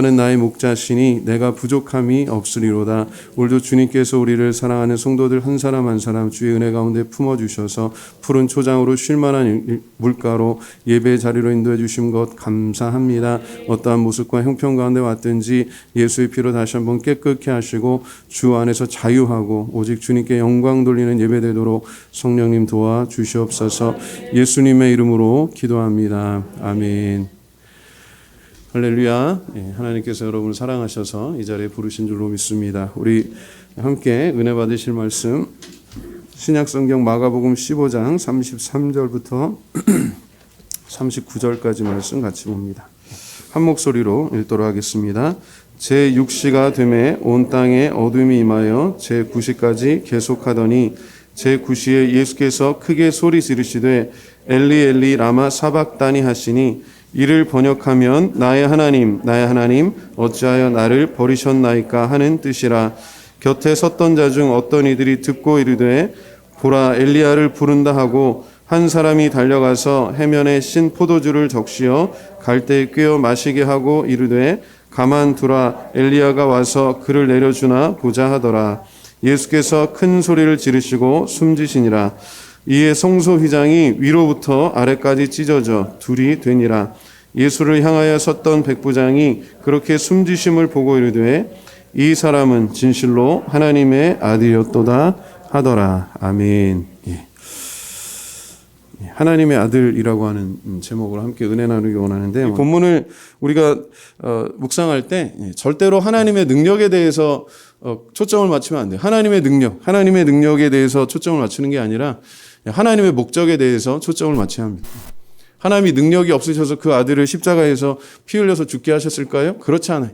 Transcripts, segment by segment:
여호와는 나의 목자시니 내가 부족함이 없으리로다. 오늘도 주님께서 우리를 사랑하는 성도들 한 사람 한 사람 주의 은혜 가운데 품어주셔서 푸른 초장으로 쉴만한 물가로 예배의 자리로 인도해 주신 것 감사합니다. 어떠한 모습과 형편 가운데 왔든지 예수의 피로 다시 한번 깨끗게 하시고 주 안에서 자유하고 오직 주님께 영광 돌리는 예배 되도록 성령님 도와주시옵소서. 예수님의 이름으로 기도합니다. 아멘. 할렐루야. 하나님께서 여러분을 사랑하셔서 이 자리에 부르신 줄로 믿습니다. 우리 함께 은혜 받으실 말씀 신약성경 마가복음 15장 33절부터 39절까지 말씀 같이 봅니다. 한 목소리로 읽도록 하겠습니다. 제6시가 되매 온 땅에 어둠이 임하여 제9시까지 계속하더니 제9시에 예수께서 크게 소리 지르시되 엘리 엘리 라마 사박다니 하시니 이를 번역하면 나의 하나님 어찌하여 나를 버리셨나이까 하는 뜻이라. 곁에 섰던 자 중 어떤 이들이 듣고 이르되 보라 엘리야를 부른다 하고 한 사람이 달려가서 해면에 신 포도주를 적시어 갈대에 꿰어 마시게 하고 이르되 가만두라 엘리야가 와서 그를 내려주나 보자 하더라. 예수께서 큰 소리를 지르시고 숨지시니라. 이에 성소휘장이 위로부터 아래까지 찢어져 둘이 되니라. 예수를 향하여 섰던 백부장이 그렇게 숨지심을 보고 이르되 이 사람은 진실로 하나님의 아들이었도다 하더라. 아멘. 하나님의 아들이라고 하는 제목으로 함께 은혜 나누기 원하는데, 본문을 우리가 묵상할 때 절대로 하나님의 능력에 대해서 초점을 맞추면 안 돼요. 하나님의 능력에 대해서 초점을 맞추는 게 아니라 하나님의 목적에 대해서 초점을 맞춰야 합니다. 하나님이 능력이 없으셔서 그 아들을 십자가에서 피 흘려서 죽게 하셨을까요? 그렇지 않아요.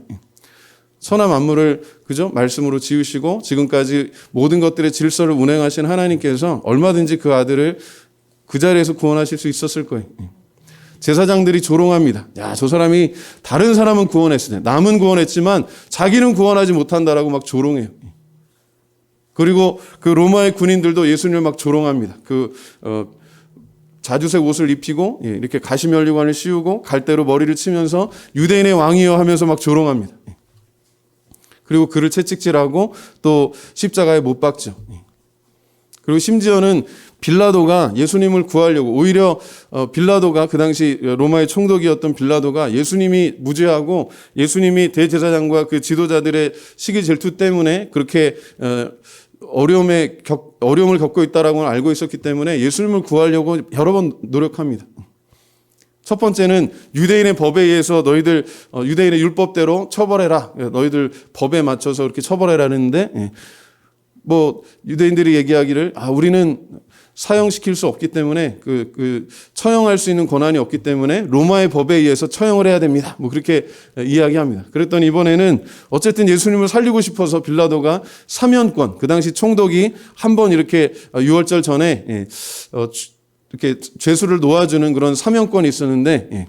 선한 만물을 그죠? 말씀으로 지으시고 지금까지 모든 것들의 질서를 운행하신 하나님께서 얼마든지 그 아들을 그 자리에서 구원하실 수 있었을 거예요. 제사장들이 조롱합니다. 야, 저 사람이 다른 사람은 구원했으네. 남은 구원했지만 자기는 구원하지 못한다라고 막 조롱해요. 그리고 그 로마의 군인들도 예수님을 막 조롱합니다. 자주색 옷을 입히고 이렇게 가시면류관을 씌우고 갈대로 머리를 치면서 유대인의 왕이여 하면서 막 조롱합니다. 그리고 그를 채찍질하고 또 십자가에 못 박죠. 그리고 심지어는 빌라도가 예수님을 구하려고, 오히려 빌라도가 그 당시 로마의 총독이었던 빌라도가 예수님이 무죄하고 예수님이 대제사장과 그 지도자들의 시기 질투 때문에 그렇게 어려움을 겪고 있다라고 알고 있었기 때문에 예수님을 구하려고 여러 번 노력합니다. 첫 번째는 유대인의 법에 의해서 너희들 유대인의 율법대로 처벌해라. 너희들 법에 맞춰서 그렇게 처벌해라는데, 유대인들이 얘기하기를 우리는 사형시킬 수 없기 때문에 처형할 수 있는 권한이 없기 때문에 로마의 법에 의해서 처형을 해야 됩니다. 그렇게 이야기합니다. 그랬더니 이번에는 어쨌든 예수님을 살리고 싶어서 빌라도가 사면권, 그 당시 총독이 한번 이렇게 유월절 전에 이렇게 죄수를 놓아주는 그런 사면권이 있었는데,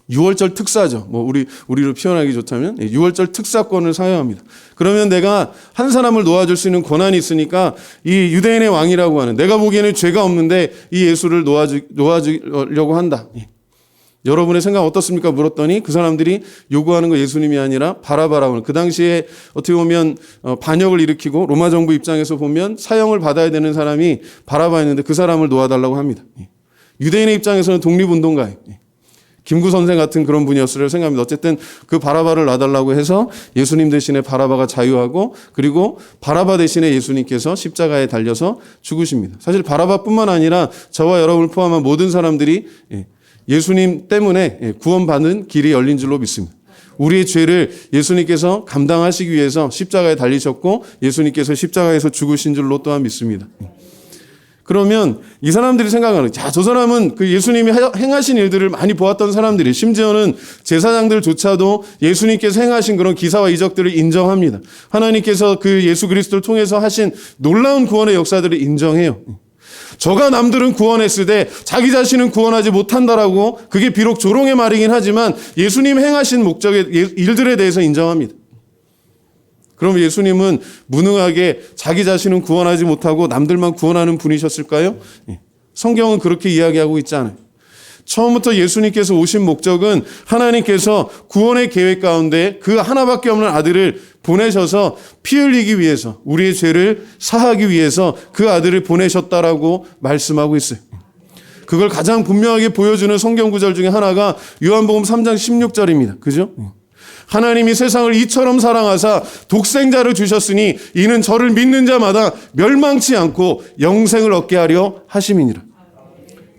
유월절 특사죠. 우리로 표현하기 좋다면 유월절 특사권을 사용합니다. 그러면 내가 한 사람을 놓아줄 수 있는 권한이 있으니까 이 유대인의 왕이라고 하는, 내가 보기에는 죄가 없는데 이 예수를 놓아주려고 한다. 여러분의 생각 어떻습니까? 물었더니 그 사람들이 요구하는 거 예수님이 아니라 바라바라고 하는, 그 당시에 어떻게 보면 반역을 일으키고 로마 정부 입장에서 보면 사형을 받아야 되는 사람이 바라바였는데 그 사람을 놓아달라고 합니다. 유대인의 입장에서는 독립운동가예요. 김구 선생 같은 그런 분이었을 생각합니다. 어쨌든 그 바라바를 놔달라고 해서 예수님 대신에 바라바가 자유하고, 그리고 바라바 대신에 예수님께서 십자가에 달려서 죽으십니다. 사실 바라바뿐만 아니라 저와 여러분을 포함한 모든 사람들이 예수님 때문에 구원받는 길이 열린 줄로 믿습니다. 우리의 죄를 예수님께서 감당하시기 위해서 십자가에 달리셨고 예수님께서 십자가에서 죽으신 줄로 또한 믿습니다. 그러면 이 사람들이 생각하는, 저 사람은 그 예수님이 행하신 일들을 많이 보았던 사람들이, 심지어는 제사장들조차도 예수님께서 행하신 그런 기사와 이적들을 인정합니다. 하나님께서 그 예수 그리스도를 통해서 하신 놀라운 구원의 역사들을 인정해요. 저가 남들은 구원했을 때 자기 자신은 구원하지 못한다라고, 그게 비록 조롱의 말이긴 하지만 예수님 행하신 목적의 일들에 대해서 인정합니다. 그럼 예수님은 무능하게 자기 자신은 구원하지 못하고 남들만 구원하는 분이셨을까요? 성경은 그렇게 이야기하고 있지 않아요. 처음부터 예수님께서 오신 목적은 하나님께서 구원의 계획 가운데 그 하나밖에 없는 아들을 보내셔서 피 흘리기 위해서, 우리의 죄를 사하기 위해서 그 아들을 보내셨다라고 말씀하고 있어요. 그걸 가장 분명하게 보여주는 성경 구절 중에 하나가 요한복음 3장 16절입니다. 그죠? 하나님이 세상을 이처럼 사랑하사 독생자를 주셨으니 이는 저를 믿는 자마다 멸망치 않고 영생을 얻게 하려 하심이니라.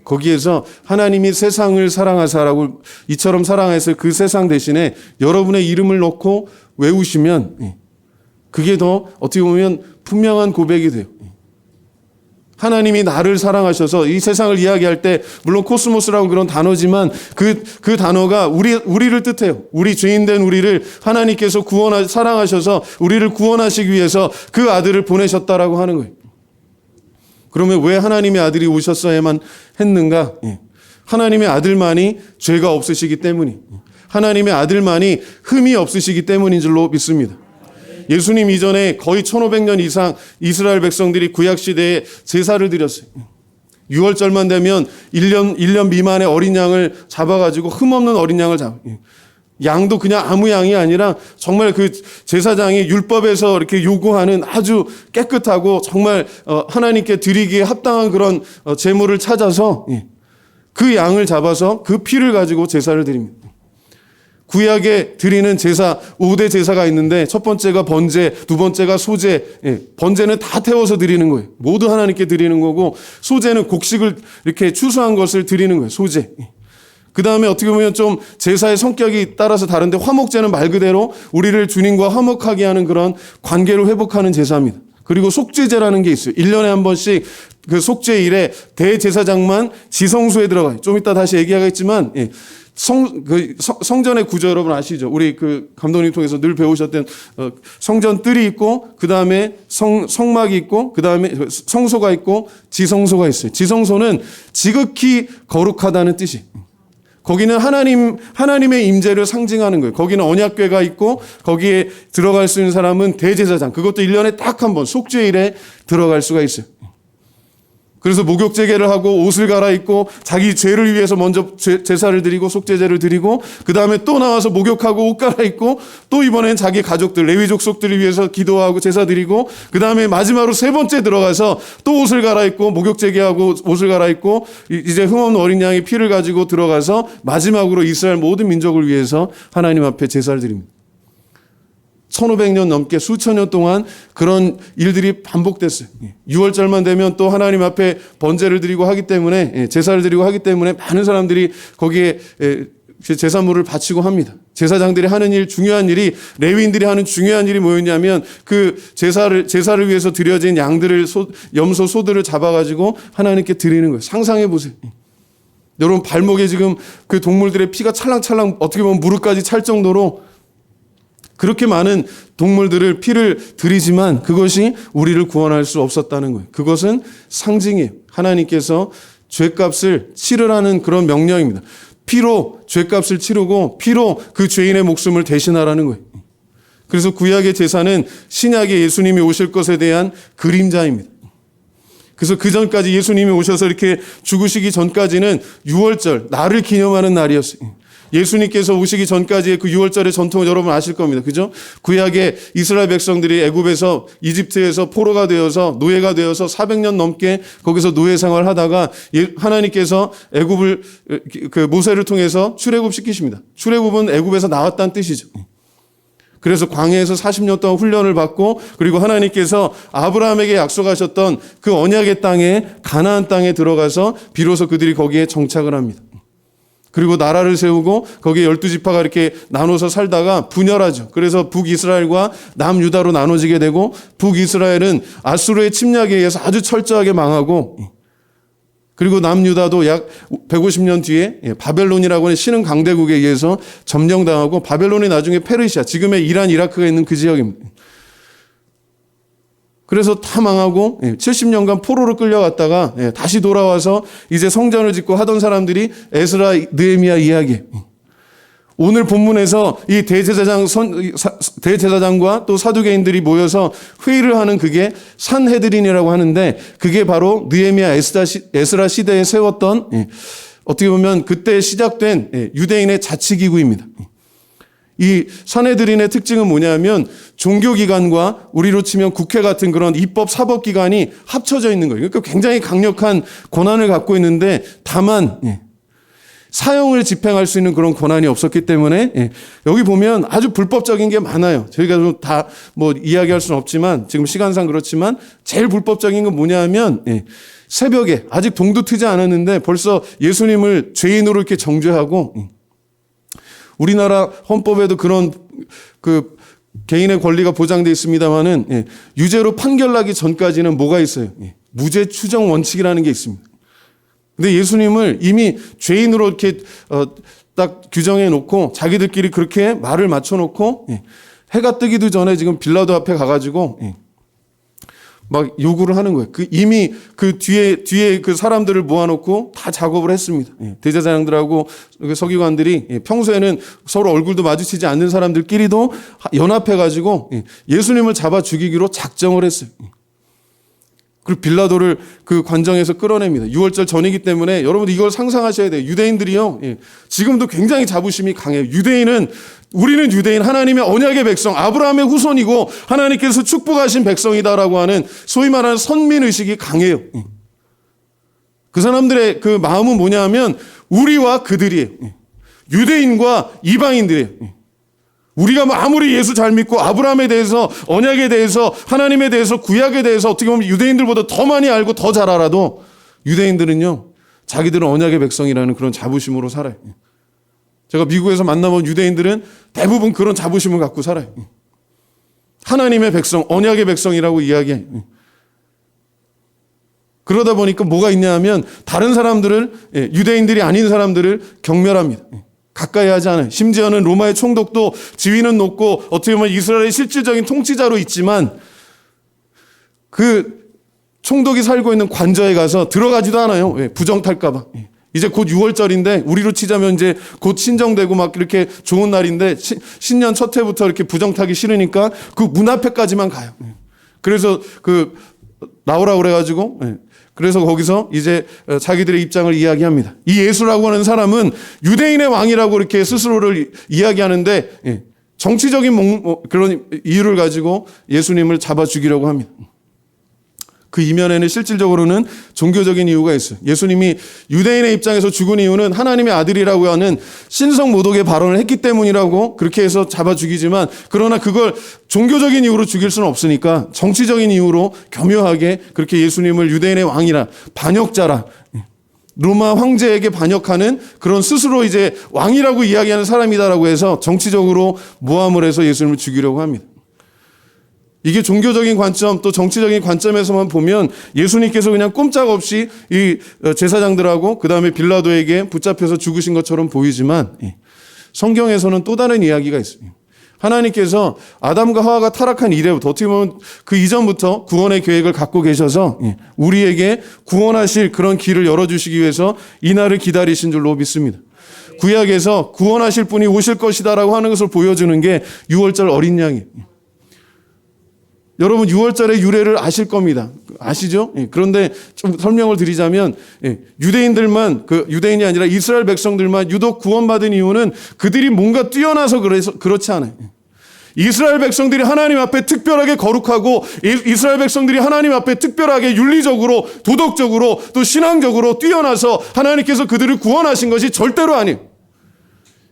거기에서 하나님이 세상을 사랑하사라고 이처럼 사랑해서 그 세상 대신에 여러분의 이름을 넣고 외우시면 그게 더 어떻게 보면 분명한 고백이 돼요. 하나님이 나를 사랑하셔서 이 세상을 이야기할 때 물론 코스모스라고 그런 단어지만 그 단어가 우리를 뜻해요. 우리 죄인된 우리를 하나님께서 사랑하셔서 우리를 구원하시기 위해서 그 아들을 보내셨다라고 하는 거예요. 그러면 왜 하나님의 아들이 오셨어야만 했는가? 하나님의 아들만이 죄가 없으시기 때문이, 하나님의 아들만이 흠이 없으시기 때문인 줄로 믿습니다. 예수님 이전에 거의 1500년 이상 이스라엘 백성들이 구약시대에 제사를 드렸어요. 6월절만 되면 1년 미만의 어린 양을 잡아가지고 흠없는 어린 양을 양도 그냥 아무 양이 아니라 정말 그 제사장이 율법에서 이렇게 요구하는 아주 깨끗하고 정말 하나님께 드리기에 합당한 그런 제물을 찾아서 그 양을 잡아서 그 피를 가지고 제사를 드립니다. 구약에 드리는 제사 5대 제사가 있는데 첫 번째가 번제, 두 번째가 소제. 번제는 다 태워서 드리는 거예요. 모두 하나님께 드리는 거고, 소제는 곡식을 이렇게 추수한 것을 드리는 거예요. 소제. 그 다음에 어떻게 보면 좀 제사의 성격이 따라서 다른데 화목제는 말 그대로 우리를 주님과 화목하게 하는 그런 관계를 회복하는 제사입니다. 그리고 속죄제라는 게 있어요. 1년에 한 번씩 그 속죄일에 대제사장만 지성소에 들어가요. 좀 이따 다시 얘기하겠지만 성전의 구조 여러분 아시죠? 우리 그 감독님 통해서 늘 배우셨던 성전 뜰이 있고 그 다음에 성막이 있고 그 다음에 성소가 있고 지성소가 있어요. 지성소는 지극히 거룩하다는 뜻이. 거기는 하나님의 임재를 상징하는 거예요. 거기는 언약궤가 있고 거기에 들어갈 수 있는 사람은 대제사장. 그것도 1년에 딱 한 번 속죄일에 들어갈 수가 있어요. 그래서 목욕제계를 하고 옷을 갈아입고 자기 죄를 위해서 먼저 제사를 드리고 속죄제를 드리고 그 다음에 또 나와서 목욕하고 옷 갈아입고 또 이번엔 자기 가족들 레위 족속들을 위해서 기도하고 제사 드리고 그 다음에 마지막으로 세 번째 들어가서 또 옷을 갈아입고 목욕제계하고 옷을 갈아입고 이제 흠없는 어린 양의 피를 가지고 들어가서 마지막으로 이스라엘 모든 민족을 위해서 하나님 앞에 제사를 드립니다. 1500년 넘게 수천 년 동안 그런 일들이 반복됐어요. 6월절만 되면 또 하나님 앞에 번제를 드리고 하기 때문에 제사를 드리고 하기 때문에 많은 사람들이 거기에 제사물을 바치고 합니다. 제사장들이 하는 일, 중요한 일이 레위인들이 하는 중요한 일이 뭐였냐면 그 제사를 위해서 드려진 양들을 염소 소들을 잡아가지고 하나님께 드리는 거예요. 상상해 보세요. 여러분 발목에 지금 그 동물들의 피가 찰랑찰랑 어떻게 보면 무릎까지 찰 정도로 그렇게 많은 동물들을 피를 드리지만 그것이 우리를 구원할 수 없었다는 거예요. 그것은 상징이에요. 하나님께서 죄값을 치르라는 그런 명령입니다. 피로 죄값을 치르고 피로 그 죄인의 목숨을 대신하라는 거예요. 그래서 구약의 제사는 신약의 예수님이 오실 것에 대한 그림자입니다. 그래서 그 전까지 예수님이 오셔서 이렇게 죽으시기 전까지는 6월절, 나를 기념하는 날이었어요. 예수님께서 오시기 전까지의 그 6월절의 전통을 여러분 아실 겁니다. 그죠? 구약의 이스라엘 백성들이 애굽에서 이집트에서 포로가 되어서 노예가 되어서 400년 넘게 거기서 노예 생활을 하다가 하나님께서 애굽을 그 모세를 통해서 출애굽 시키십니다. 출애굽은 애굽에서 나왔다는 뜻이죠. 그래서 광야에서 40년 동안 훈련을 받고 그리고 하나님께서 아브라함에게 약속하셨던 그 언약의 땅에 가나안 땅에 들어가서 비로소 그들이 거기에 정착을 합니다. 그리고 나라를 세우고 거기에 12지파가 이렇게 나눠서 살다가 분열하죠. 그래서 북이스라엘과 남유다로 나눠지게 되고 북이스라엘은 아수르의 침략에 의해서 아주 철저하게 망하고 그리고 남유다도 약 150년 뒤에 바벨론이라고 하는 신흥 강대국에 의해서 점령당하고 바벨론이 나중에 페르시아, 지금의 이란, 이라크가 있는 그 지역입니다. 그래서 다 망하고 70년간 포로로 끌려갔다가 다시 돌아와서 이제 성전을 짓고 하던 사람들이 에스라, 느헤미야 이야기. 오늘 본문에서 이 대제사장과 또 사두개인들이 모여서 회의를 하는 그게 산헤드린이라고 하는데 그게 바로 느헤미야 에스라 시대에 세웠던 어떻게 보면 그때 시작된 유대인의 자치기구입니다. 이 산헤드린의 특징은 뭐냐면 종교기관과 우리로 치면 국회 같은 그런 입법 사법기관이 합쳐져 있는 거예요. 그러니까 굉장히 강력한 권한을 갖고 있는데 다만 사형을 집행할 수 있는 그런 권한이 없었기 때문에 여기 보면 아주 불법적인 게 많아요. 저희가 좀 다 뭐 이야기할 수는 없지만 지금 시간상 그렇지만 제일 불법적인 건 뭐냐면 새벽에 아직 동도 트지 않았는데 벌써 예수님을 죄인으로 이렇게 정죄하고 우리나라 헌법에도 그런 그 개인의 권리가 보장되어 있습니다만은 유죄로 판결나기 전까지는 뭐가 있어요? 무죄 추정 원칙이라는 게 있습니다. 근데 예수님을 이미 죄인으로 이렇게 딱 규정해 놓고 자기들끼리 그렇게 말을 맞춰 놓고 해가 뜨기도 전에 지금 빌라도 앞에 가가지고 막 요구를 하는 거예요. 이미 그 뒤에 그 사람들을 모아놓고 다 작업을 했습니다. 대제사장들하고 서기관들이 평소에는 서로 얼굴도 마주치지 않는 사람들끼리도 연합해가지고 예수님을 잡아 죽이기로 작정을 했어요. 그리고 빌라도를 그 관정에서 끌어냅니다. 6월절 전이기 때문에 여러분 이걸 상상하셔야 돼요. 유대인들이요. 지금도 굉장히 자부심이 강해요. 우리는 유대인 하나님의 언약의 백성 아브라함의 후손이고 하나님께서 축복하신 백성이다라고 하는 소위 말하는 선민의식이 강해요. 그 사람들의 그 마음은 뭐냐면 우리와 그들이에요. 유대인과 이방인들이에요. 우리가 뭐 아무리 예수 잘 믿고 아브라함에 대해서 언약에 대해서 하나님에 대해서 구약에 대해서 어떻게 보면 유대인들보다 더 많이 알고 더 잘 알아도 유대인들은요 자기들은 언약의 백성이라는 그런 자부심으로 살아요. 제가 미국에서 만나본 유대인들은 대부분 그런 자부심을 갖고 살아요. 하나님의 백성, 언약의 백성이라고 이야기해요. 그러다 보니까 뭐가 있냐 하면 다른 사람들을 유대인들이 아닌 사람들을 경멸합니다. 가까이 하지 않아요. 심지어는 로마의 총독도 지위는 높고 어떻게 보면 이스라엘의 실질적인 통치자로 있지만 그 총독이 살고 있는 관저에 가서 들어가지도 않아요. 왜? 부정탈까 봐. 이제 곧 6월절인데 우리로 치자면 이제 곧 신정되고 막 이렇게 좋은 날인데 신년 첫 해부터 이렇게 부정타기 싫으니까 그 문 앞에까지만 가요. 그래서 나오라고 그래가지고 그래서 거기서 이제 자기들의 입장을 이야기합니다. 이 예수라고 하는 사람은 유대인의 왕이라고 이렇게 스스로를 이야기하는데 정치적인 그런 이유를 가지고 예수님을 잡아 죽이려고 합니다. 그 이면에는 실질적으로는 종교적인 이유가 있어요. 예수님이 유대인의 입장에서 죽은 이유는 하나님의 아들이라고 하는 신성 모독의 발언을 했기 때문이라고 그렇게 해서 잡아 죽이지만 그러나 그걸 종교적인 이유로 죽일 수는 없으니까 정치적인 이유로 교묘하게 그렇게 예수님을 유대인의 왕이라 반역자라 로마 황제에게 반역하는 그런 스스로 이제 왕이라고 이야기하는 사람이다라고 해서 정치적으로 모함을 해서 예수님을 죽이려고 합니다. 이게 종교적인 관점 또 정치적인 관점에서만 보면 예수님께서 그냥 꼼짝없이 이 제사장들하고 그 다음에 빌라도에게 붙잡혀서 죽으신 것처럼 보이지만 성경에서는 또 다른 이야기가 있습니다. 하나님께서 아담과 하와가 타락한 이래부터 어떻게 보면 그 이전부터 구원의 계획을 갖고 계셔서 우리에게 구원하실 그런 길을 열어주시기 위해서 이 날을 기다리신 줄로 믿습니다. 구약에서 구원하실 분이 오실 것이다라고 하는 것을 보여주는 게 6월절 어린 양이에요. 여러분 6월절의 유래를 아실 겁니다. 아시죠? 그런데 좀 설명을 드리자면 유대인들만 유대인이 아니라 이스라엘 백성들만 유독 구원받은 이유는 그들이 뭔가 뛰어나서 그렇지 않아요. 이스라엘 백성들이 하나님 앞에 특별하게 거룩하고 이스라엘 백성들이 하나님 앞에 특별하게 윤리적으로 도덕적으로 또 신앙적으로 뛰어나서 하나님께서 그들을 구원하신 것이 절대로 아니에요.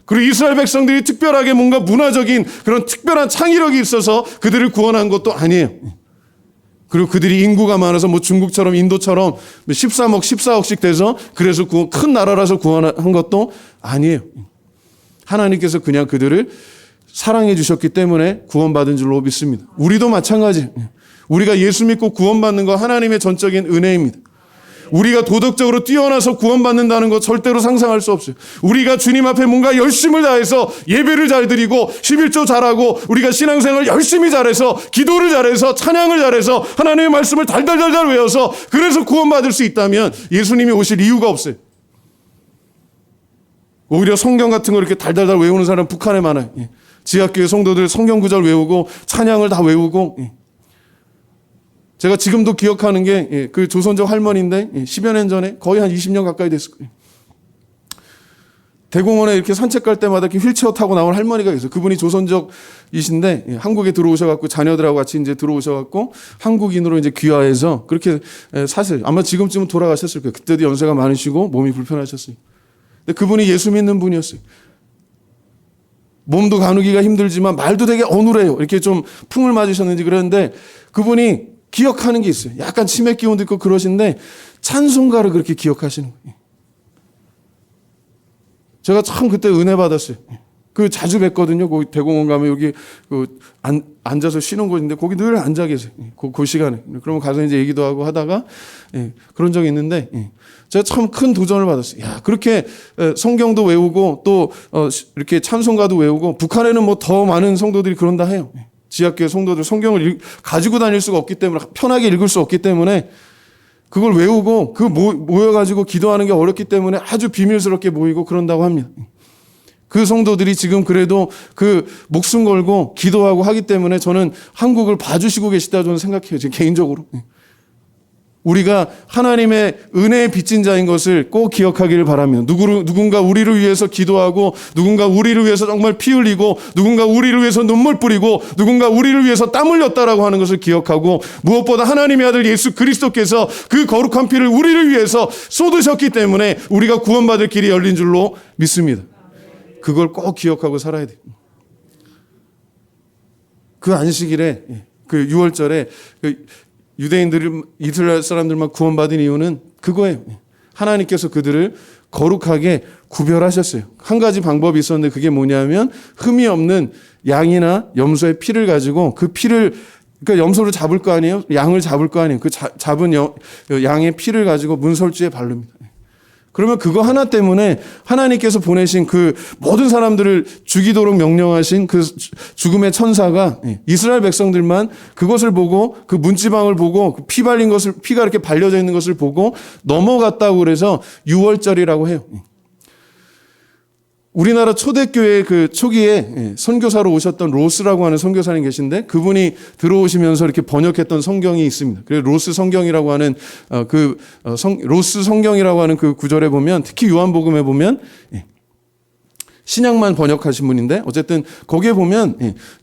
그리고 이스라엘 백성들이 특별하게 뭔가 문화적인 그런 특별한 창의력이 있어서 그들을 구원한 것도 아니에요. 그리고 그들이 인구가 많아서 뭐 중국처럼 인도처럼 13억, 14억씩 돼서 그래서 큰 나라라서 구원한 것도 아니에요. 하나님께서 그냥 그들을 사랑해 주셨기 때문에 구원받은 줄로 믿습니다. 우리도 마찬가지예요. 우리가 예수 믿고 구원받는 거 하나님의 전적인 은혜입니다. 우리가 도덕적으로 뛰어나서 구원받는다는 거 절대로 상상할 수 없어요. 우리가 주님 앞에 뭔가 열심을 다해서 예배를 잘 드리고 11조 잘하고 우리가 신앙생활을 열심히 잘해서 기도를 잘해서 찬양을 잘해서 하나님의 말씀을 달달달달 외워서 그래서 구원받을 수 있다면 예수님이 오실 이유가 없어요. 오히려 성경 같은 거 이렇게 달달달 외우는 사람 북한에 많아요. 지하교회 성도들 성경 구절 외우고 찬양을 다 외우고 제가 지금도 기억하는 게 그 조선족 할머니인데 10여 년 전에 거의 한 20년 가까이 됐을 거예요. 대공원에 이렇게 산책 갈 때마다 이렇게 휠체어 타고 나온 할머니가 있어요. 그분이 조선족이신데 한국에 들어오셔갖고 자녀들하고 같이 이제 들어오셔갖고 한국인으로 이제 귀화해서 그렇게 사세요. 아마 지금쯤은 돌아가셨을 거예요. 그때도 연세가 많으시고 몸이 불편하셨어요. 근데 그분이 예수 믿는 분이었어요. 몸도 가누기가 힘들지만 말도 되게 어눌해요. 이렇게 좀 풍을 맞으셨는지 그랬는데 그분이 기억하는 게 있어요. 약간 치매 기운도 있고 그러신데 찬송가를 그렇게 기억하시는 거예요. 제가 참 그때 은혜 받았어요. 그 자주 뵀거든요. 거기 대공원 가면 여기 앉아서 쉬는 곳인데 거기 늘 앉아 계세요. 그 시간에. 그러면 가서 이제 얘기도 하고 하다가 그런 적이 있는데 제가 참 큰 도전을 받았어요. 야, 그렇게 성경도 외우고 또 이렇게 찬송가도 외우고 북한에는 뭐 더 많은 성도들이 그런다 해요. 지하교회 성도들 성경을 가지고 다닐 수가 없기 때문에 편하게 읽을 수 없기 때문에 그걸 외우고 모여가지고 기도하는 게 어렵기 때문에 아주 비밀스럽게 모이고 그런다고 합니다. 그 성도들이 지금 그래도 그 목숨 걸고 기도하고 하기 때문에 저는 한국을 봐주시고 계시다 저는 생각해요. 지금 개인적으로. 우리가 하나님의 은혜의 빚진 자인 것을 꼭 기억하기를 바라며 누군가 우리를 위해서 기도하고 누군가 우리를 위해서 정말 피 흘리고 누군가 우리를 위해서 눈물 뿌리고 누군가 우리를 위해서 땀 흘렸다라고 하는 것을 기억하고 무엇보다 하나님의 아들 예수 그리스도께서 그 거룩한 피를 우리를 위해서 쏟으셨기 때문에 우리가 구원받을 길이 열린 줄로 믿습니다. 그걸 꼭 기억하고 살아야 돼요. 그 안식일에 그 6월절에 유대인들이 이스라엘 사람들만 구원받은 이유는 그거예요. 하나님께서 그들을 거룩하게 구별하셨어요. 한 가지 방법이 있었는데 그게 뭐냐면 흠이 없는 양이나 염소의 피를 가지고 그 피를 그러니까 염소를 잡을 거 아니에요? 양을 잡을 거 아니에요? 그 잡은 양의 피를 가지고 문설주에 바릅니다. 그러면 그거 하나 때문에 하나님께서 보내신 그 모든 사람들을 죽이도록 명령하신 그 죽음의 천사가 이스라엘 백성들만 그것을 보고 그 문지방을 보고 피 발린 것을 피가 이렇게 발려져 있는 것을 보고 넘어갔다고 그래서 6월절이라고 해요. 우리나라 초대교회 그 초기에 선교사로 오셨던 로스라고 하는 선교사님 계신데 그분이 들어오시면서 이렇게 번역했던 성경이 있습니다. 그래서 로스 성경이라고 하는 로스 성경이라고 하는 그 구절에 보면 특히 요한복음에 보면 신약만 번역하신 분인데 어쨌든 거기에 보면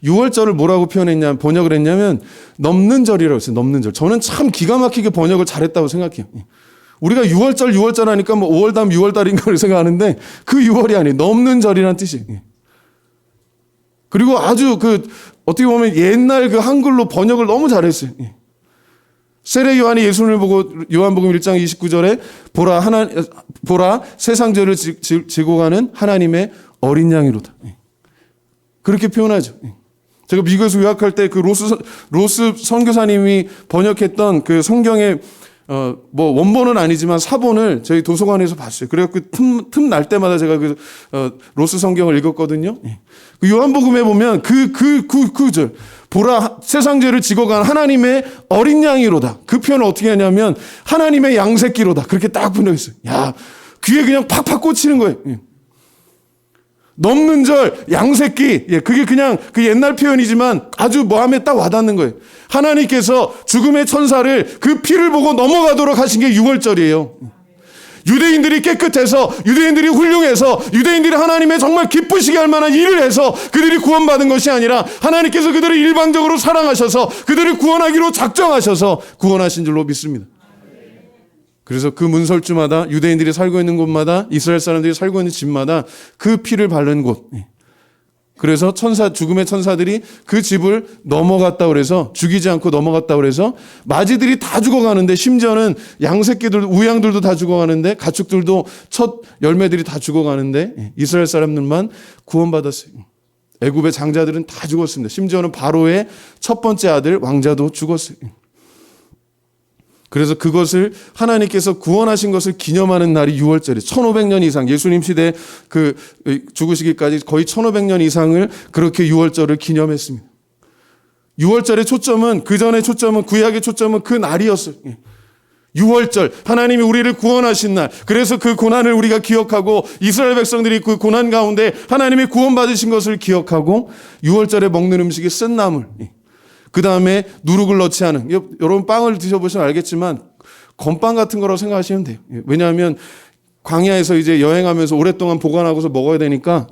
6월절을 뭐라고 번역을 했냐면 넘는 절이라고 했어요. 넘는 절. 저는 참 기가 막히게 번역을 잘했다고 생각해요. 우리가 6월절 하니까 뭐 5월 다음 6월달인가 생각하는데 그 6월이 아니에요. 넘는 절이라는 뜻이에요. 그리고 아주 어떻게 보면 옛날 그 한글로 번역을 너무 잘했어요. 세례 요한이 예수님을 보고 요한복음 1장 29절에 보라 세상 죄를 지고 가는 하나님의 어린 양이로다. 그렇게 표현하죠. 제가 미국에서 유학할 때 그 로스 선교사님이 번역했던 그 성경의 뭐 원본은 아니지만 사본을 저희 도서관에서 봤어요. 그래갖고 틈 날 때마다 제가 로스 성경을 읽었거든요. 그 요한복음에 보면 그 절 보라 세상 죄를 지고 간 하나님의 어린 양이로다. 그 표현을 어떻게 하냐면 하나님의 양새끼로다. 그렇게 딱 번역했어요. 야, 귀에 그냥 팍팍 꽂히는 거예요. 넘는 절, 양새끼, 그게 그냥 그 옛날 표현이지만 아주 마음에 딱 와닿는 거예요. 하나님께서 죽음의 천사를 그 피를 보고 넘어가도록 하신 게 6월절이에요. 유대인들이 깨끗해서, 유대인들이 훌륭해서, 유대인들이 하나님의 정말 기쁘시게 할 만한 일을 해서 그들이 구원받은 것이 아니라 하나님께서 그들을 일방적으로 사랑하셔서 그들을 구원하기로 작정하셔서 구원하신 줄로 믿습니다. 그래서 그 문설주마다 유대인들이 살고 있는 곳마다 이스라엘 사람들이 살고 있는 집마다 그 피를 바른 곳. 그래서 죽음의 천사들이 그 집을 넘어갔다 그래서 죽이지 않고 넘어갔다 그래서 마지들이 다 죽어가는데 심지어는 양새끼들, 우양들도 다 죽어가는데 가축들도 첫 열매들이 다 죽어가는데 이스라엘 사람들만 구원받았어요. 애굽의 장자들은 다 죽었습니다. 심지어는 바로의 첫 번째 아들 왕자도 죽었어요. 그래서 그것을 하나님께서 구원하신 것을 기념하는 날이 6월절이에요. 1500년 이상 예수님 시대 그 죽으시기까지 거의 1500년 이상을 그렇게 6월절을 기념했습니다. 6월절의 초점은 그전의 초점은 구약의 초점은 그 날이었어요. 6월절 하나님이 우리를 구원하신 날. 그래서 그 고난을 우리가 기억하고 이스라엘 백성들이 그 고난 가운데 하나님이 구원받으신 것을 기억하고 6월절에 먹는 음식이 쓴 나물. 그 다음에 누룩을 넣지 않은, 여러분 빵을 드셔보시면 알겠지만 건빵 같은 거라고 생각하시면 돼요. 왜냐하면 광야에서 이제 여행하면서 오랫동안 보관하고서 먹어야 되니까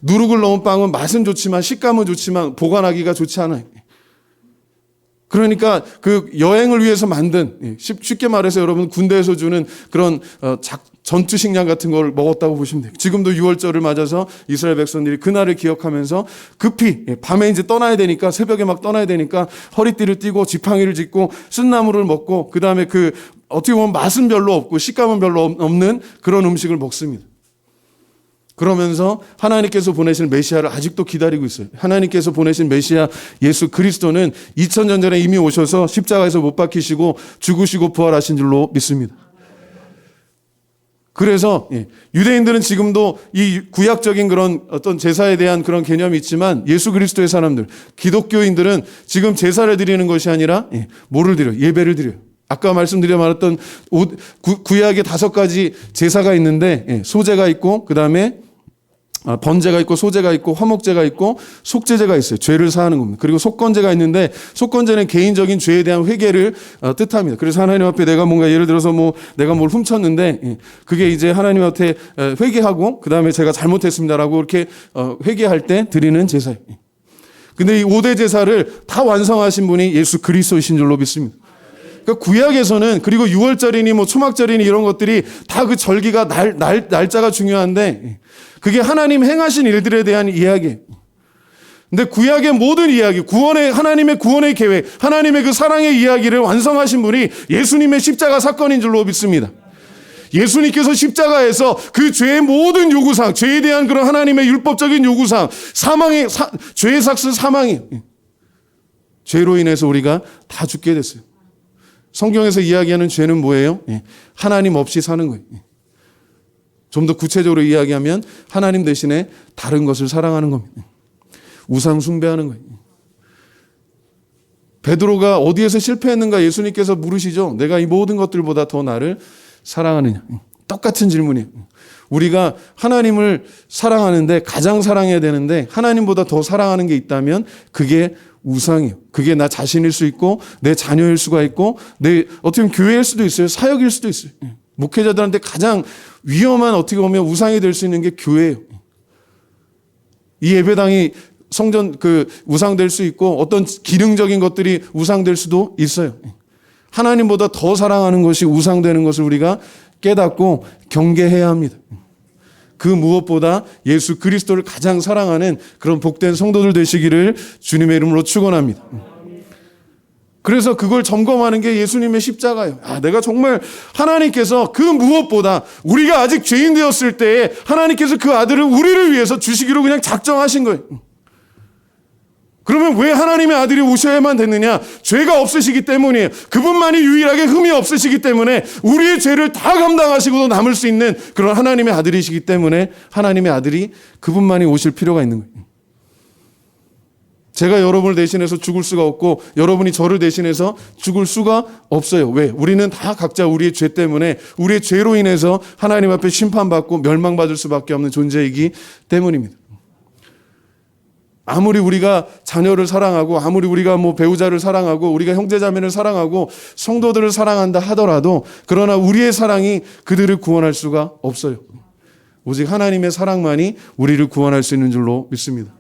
누룩을 넣은 빵은 맛은 좋지만 식감은 좋지만 보관하기가 좋지 않아요. 그러니까 그 여행을 위해서 만든, 쉽게 말해서 여러분 군대에서 주는 그런 전투 식량 같은 걸 먹었다고 보시면 돼요. 지금도 6월절을 맞아서 이스라엘 백성들이 그날을 기억하면서 급히 밤에 이제 떠나야 되니까, 새벽에 막 떠나야 되니까 허리띠를 띠고 지팡이를 짚고 쓴나물을 먹고, 그 다음에 어떻게 보면 맛은 별로 없고 식감은 별로 없는 그런 음식을 먹습니다. 그러면서 하나님께서 보내신 메시아를 아직도 기다리고 있어요. 하나님께서 보내신 메시아 예수 그리스도는 2000년 전에 이미 오셔서 십자가에서 못 박히시고 죽으시고 부활하신 줄로 믿습니다. 그래서 유대인들은 지금도 이 구약적인 그런 어떤 제사에 대한 그런 개념이 있지만, 예수 그리스도의 사람들, 기독교인들은 지금 제사를 드리는 것이 아니라 뭐를 드려요? 예배를 드려요. 아까 말씀드려 말했던 구약의 5가지 제사가 있는데, 소제가 있고, 그 다음에 번제가 있고, 소제가 있고, 화목제가 있고, 속죄제가 있어요. 죄를 사하는 겁니다. 그리고 속건제가 있는데, 속건제는 개인적인 죄에 대한 회개를 뜻합니다. 그래서 하나님 앞에 내가 뭔가, 예를 들어서 내가 뭘 훔쳤는데 그게 이제 하나님 앞에 회개하고, 그 다음에 제가 잘못했습니다라고 이렇게 회개할 때 드리는 제사예요. 근데 이 5대 제사를 다 완성하신 분이 예수 그리스도이신 줄로 믿습니다. 그러니까 구약에서는, 그리고 6월절이니 초막절이니 이런 것들이 다 그 절기가 날짜가 중요한데, 그게 하나님 행하신 일들에 대한 이야기예요. 근데 구약의 모든 이야기, 하나님의 구원의 계획, 하나님의 그 사랑의 이야기를 완성하신 분이 예수님의 십자가 사건인 줄로 믿습니다. 예수님께서 십자가에서 그 죄의 모든 요구사항, 죄에 대한 그런 하나님의 율법적인 요구사항, 죄의 삭스 사망이, 죄로 인해서 우리가 다 죽게 됐어요. 성경에서 이야기하는 죄는 뭐예요? 하나님 없이 사는 거예요. 좀 더 구체적으로 이야기하면 하나님 대신에 다른 것을 사랑하는 겁니다. 우상 숭배하는 거예요. 베드로가 어디에서 실패했는가 예수님께서 물으시죠. 내가 이 모든 것들보다 더 나를 사랑하느냐. 똑같은 질문이에요. 우리가 하나님을 사랑하는데, 가장 사랑해야 되는데 하나님보다 더 사랑하는 게 있다면 그게 우상이에요. 그게 나 자신일 수 있고, 내 자녀일 수가 있고, 어떻게 보면 교회일 수도 있어요. 사역일 수도 있어요. 목회자들한테 가장 위험한, 어떻게 보면 우상이 될 수 있는 게 교회예요. 이 예배당이 성전 우상될 수 있고, 어떤 기능적인 것들이 우상될 수도 있어요. 하나님보다 더 사랑하는 것이 우상되는 것을 우리가 깨닫고 경계해야 합니다. 그 무엇보다 예수 그리스도를 가장 사랑하는 그런 복된 성도들 되시기를 주님의 이름으로 축원합니다. 그래서 그걸 점검하는 게 예수님의 십자가예요. 내가 정말 하나님께서 그 무엇보다, 우리가 아직 죄인 되었을 때에 하나님께서 그 아들을 우리를 위해서 주시기로 그냥 작정하신 거예요. 그러면 왜 하나님의 아들이 오셔야만 됐느냐? 죄가 없으시기 때문이에요. 그분만이 유일하게 흠이 없으시기 때문에, 우리의 죄를 다 감당하시고도 남을 수 있는 그런 하나님의 아들이시기 때문에 하나님의 아들이 그분만이 오실 필요가 있는 거예요. 제가 여러분을 대신해서 죽을 수가 없고, 여러분이 저를 대신해서 죽을 수가 없어요. 왜? 우리는 다 각자 우리의 죄 때문에, 우리의 죄로 인해서 하나님 앞에 심판받고 멸망받을 수밖에 없는 존재이기 때문입니다. 아무리 우리가 자녀를 사랑하고, 아무리 우리가 배우자를 사랑하고, 우리가 형제자매를 사랑하고 성도들을 사랑한다 하더라도, 그러나 우리의 사랑이 그들을 구원할 수가 없어요. 오직 하나님의 사랑만이 우리를 구원할 수 있는 줄로 믿습니다.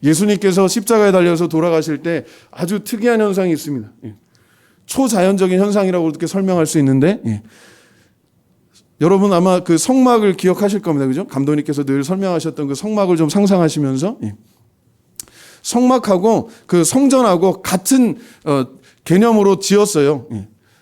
예수님께서 십자가에 달려서 돌아가실 때 아주 특이한 현상이 있습니다. 초자연적인 현상이라고 이렇게 설명할 수 있는데, 여러분 아마 그 성막을 기억하실 겁니다. 그죠? 감독님께서 늘 설명하셨던 그 성막을 좀 상상하시면서, 성막하고 그 성전하고 같은 개념으로 지었어요.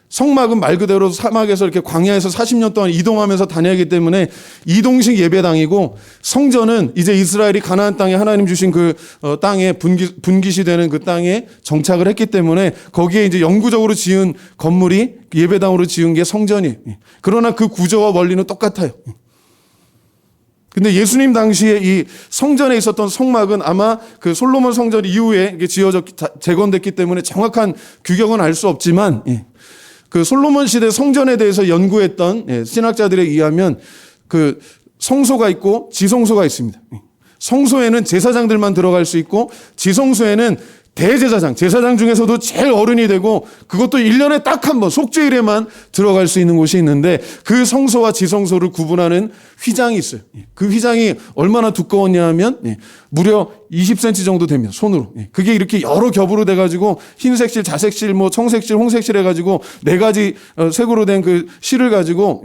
성막은 말 그대로 사막에서 이렇게 광야에서 40년 동안 이동하면서 다녀야하기 때문에 이동식 예배당이고, 성전은 이제 이스라엘이 가나안 땅에 하나님 주신 그 땅에 분깃이 되는 그 땅에 정착을 했기 때문에, 거기에 이제 영구적으로 지은 건물이 예배당으로 지은 게 성전이에요. 그러나 그 구조와 원리는 똑같아요. 근데 예수님 당시에 이 성전에 있었던 성막은 아마 그 솔로몬 성전 이후에 이게 재건됐기 때문에 정확한 규격은 알 수 없지만, 그 솔로몬 시대 성전에 대해서 연구했던 신학자들에 의하면 그 성소가 있고 지성소가 있습니다. 성소에는 제사장들만 들어갈 수 있고, 지성소에는 대제사장, 제사장 중에서도 제일 어른이 되고 그것도 1년에 딱 한 번 속죄일에만 들어갈 수 있는 곳이 있는데 그 성소와 지성소를 구분하는 휘장이 있어요. 그 휘장이 얼마나 두꺼웠냐 하면 무려 20cm 정도 됩니다. 손으로. 그게 이렇게 여러 겹으로 돼가지고 흰색실, 자색실, 뭐 청색실, 홍색실 해가지고 4가지 색으로 된 그 실을 가지고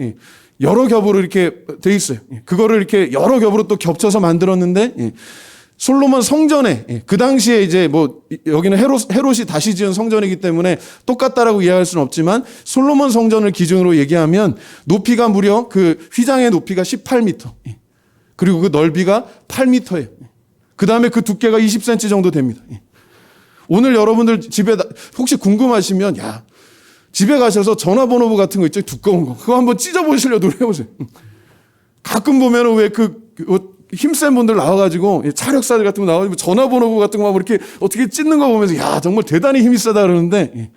여러 겹으로 이렇게 돼 있어요. 그거를 이렇게 여러 겹으로 또 겹쳐서 만들었는데 솔로몬 성전에 그 당시에 이제 뭐 여기는 헤롯이 다시 지은 성전이기 때문에 똑같다라고 이해할 수는 없지만 솔로몬 성전을 기준으로 얘기하면 높이가 무려 그 휘장의 높이가 18m 그리고 그 넓이가 8m예요. 그 다음에 그 두께가 20cm 정도 됩니다. 오늘 여러분들 집에 혹시 궁금하시면 집에 가셔서 전화번호부 같은 거 있죠? 두꺼운 거. 그거 한번 찢어보시려 노력해보세요. 가끔 보면 왜 힘센 분들 나와가지고 차력사들 같은 거 나와가지고 전화번호부 같은 거 막 이렇게 어떻게 찢는 거 보면서 정말 대단히 힘이 세다 그러는데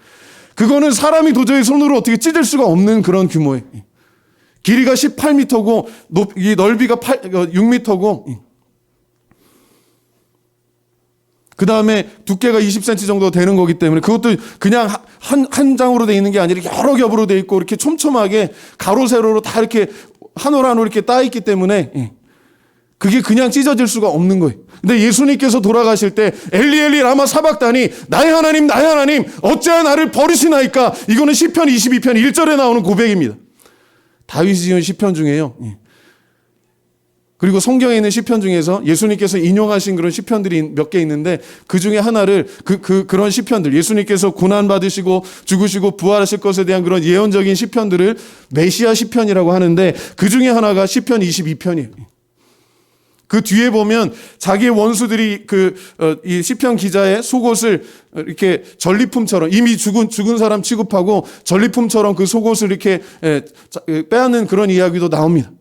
그거는 사람이 도저히 손으로 어떻게 찢을 수가 없는 그런 규모예요. 길이가 18m고 이 넓이가 6m고 그 다음에 두께가 20cm 정도 되는 거기 때문에 그것도 그냥 한 장으로 돼 있는 게 아니라 여러 겹으로 돼 있고 이렇게 촘촘하게 가로 세로로 다 이렇게 한 올 한 올 이렇게 따 있기 때문에 그게 그냥 찢어질 수가 없는 거예요. 근데 예수님께서 돌아가실 때 엘리 엘리 라마 사박다니 나의 하나님 나의 하나님 어찌하여 나를 버리시나이까. 이거는 시편 22편 1절에 나오는 고백입니다. 다윗이 지은 시편 중에요. 그리고 성경에 있는 시편 중에서 예수님께서 인용하신 그런 시편들이 몇 개 있는데 그 중에 하나를 그런 시편들 예수님께서 고난 받으시고 죽으시고 부활하실 것에 대한 그런 예언적인 시편들을 메시아 시편이라고 하는데 그 중에 하나가 시편 22편이에요. 그 뒤에 보면 자기의 원수들이 이 시편 기자의 속옷을 이렇게 전리품처럼 이미 죽은 사람 취급하고 전리품처럼 그 속옷을 이렇게 빼앗는 그런 이야기도 나옵니다.